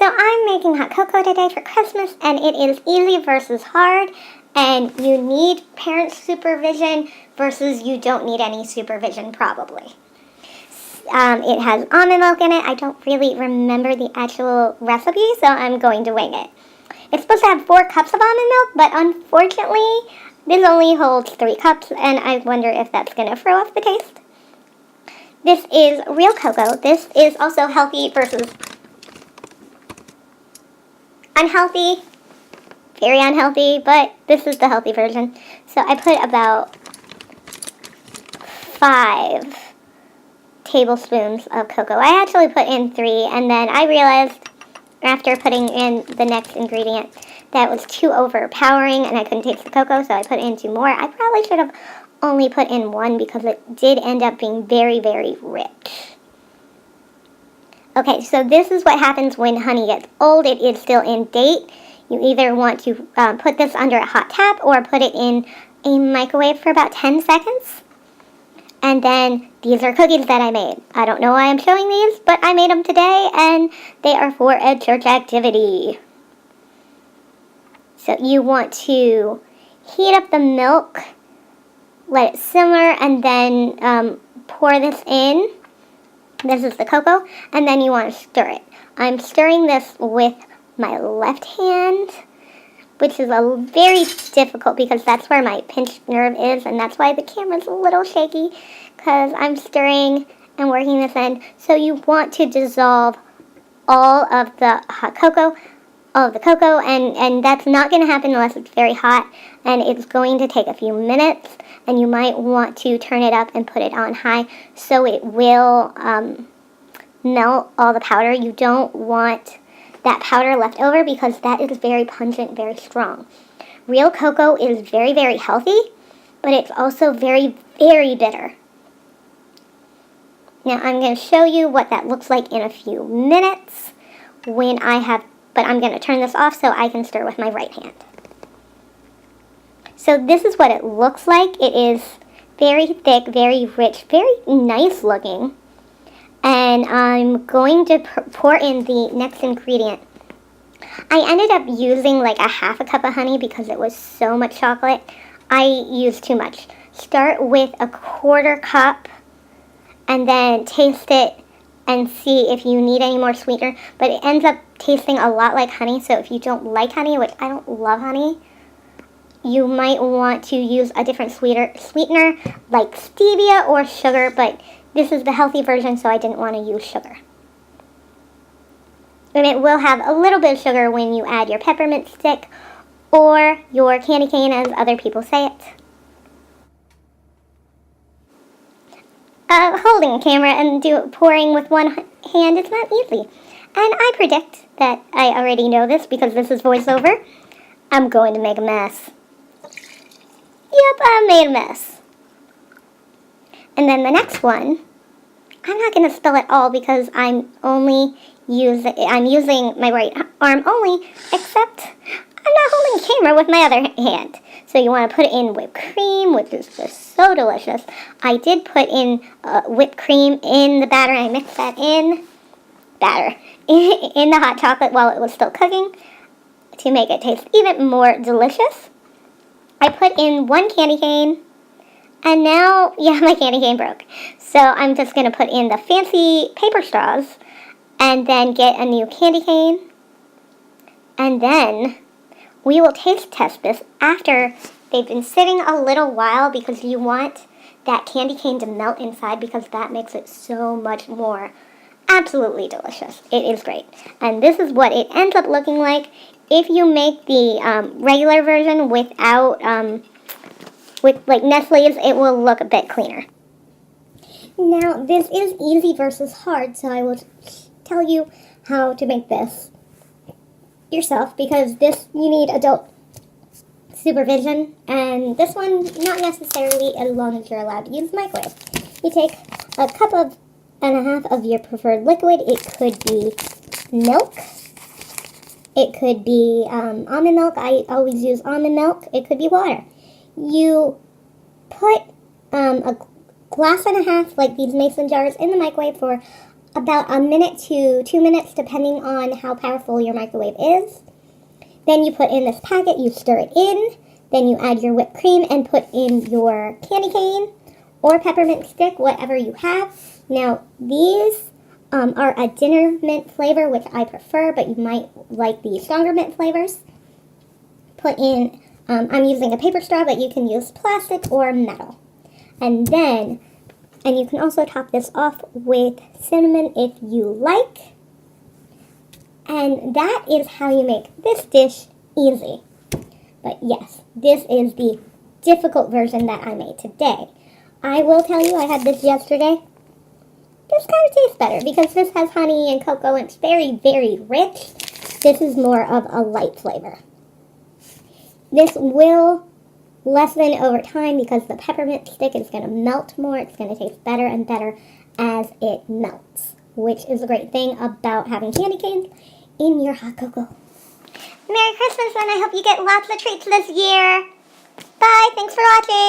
So I'm making hot cocoa today for Christmas, and it is easy versus hard, and you need parent supervision versus you don't need any supervision probably. It has almond milk in it. I don't really remember the actual recipe, so I'm going to wing it. It's supposed to have 4 cups of almond milk, but unfortunately, this only holds 3 cups, and I wonder if that's going to throw off the taste. This is real cocoa. This is also healthy versus unhealthy. Very unhealthy, but this is the healthy version. So I put about 5 tablespoons of cocoa. I actually put in 3, and then I realized after putting in the next ingredient that it was too overpowering and I couldn't taste the cocoa, so I put in 2 more. I probably should have only put in 1 because it did end up being very, very rich. Okay, so this is what happens when honey gets old. It is still in date. You either want to put this under a hot tap or put it in a microwave for about 10 seconds. And then these are cookies that I made. I don't know why I'm showing these, but I made them today and they are for a church activity. So you want to heat up the milk, let it simmer, and then pour this in. This is the cocoa, and then you want to stir it. I'm stirring this with my left hand, which is very difficult because that's where my pinched nerve is, and that's why the camera's a little shaky, because I'm stirring and working this in. So you want to dissolve all of the hot cocoa, all of the cocoa, and that's not going to happen unless it's very hot, and it's going to take a few minutes, and you might want to turn it up and put it on high so it will melt all the powder. You don't want that powder left over because that is very pungent, very strong. Real cocoa is very, very healthy, but it's also very, very bitter. Now I'm going to show you what that looks like in a few minutes but I'm going to turn this off so I can stir with my right hand. So this is what it looks like. It is very thick, very rich, very nice looking. And I'm going to pour in the next ingredient. I ended up using like a half a cup of honey because it was so much chocolate. I used too much. Start with a 1/4 cup and then taste it and see if you need any more sweetener. But it ends up tasting a lot like honey, so if you don't like honey, which I don't love honey, you might want to use a different sweetener like stevia or sugar, but this is the healthy version, so I didn't want to use sugar. And it will have a little bit of sugar when you add your peppermint stick or your candy cane, as other people say it. Holding a camera and pouring with one hand is not easy. And I predict that I already know this because this is voiceover. I'm going to make a mess. Yep, I made a mess. And then the next one, I'm not going to spill it all because I'm using my right arm only, except I'm not holding a camera with my other hand. So you want to put in whipped cream, which is just so delicious. I did put in whipped cream in the batter. I mixed that in the hot chocolate while it was still cooking to make it taste even more delicious. I put in 1 candy cane, and now, yeah, my candy cane broke. So I'm just going to put in the fancy paper straws and then get a new candy cane. And then we will taste test this after they've been sitting a little while because you want that candy cane to melt inside because that makes it so much more absolutely delicious. It is great. And this is what it ends up looking like. If you make the regular version without, with like Nestle's, it will look a bit cleaner. Now, this is easy versus hard, so I will tell you how to make this yourself because this, you need adult supervision, and this one, not necessarily as long as you're allowed to use the microwave. You take a cup and a half of your preferred liquid. It could be milk. It could be almond milk. I always use almond milk. It could be water. You put a glass and a half, like these mason jars, in the microwave for about a minute to 2 minutes, depending on how powerful your microwave is. Then you put in this packet, you stir it in, then you add your whipped cream and put in your candy cane or peppermint stick, whatever you have. Now, these are a dinner mint flavor, which I prefer, but you might like the stronger mint flavors. Put in, I'm using a paper straw, but you can use plastic or metal. And you can also top this off with cinnamon if you like. And that is how you make this dish easy. But yes, this is the difficult version that I made today. I will tell you, I had this yesterday. This kind of tastes better because this has honey and cocoa and it's very, very rich. This is more of a light flavor. This will lessen over time because the peppermint stick is going to melt more. It's going to taste better and better as it melts, which is a great thing about having candy canes in your hot cocoa. Merry Christmas, and I hope you get lots of treats this year. Bye. Thanks for watching.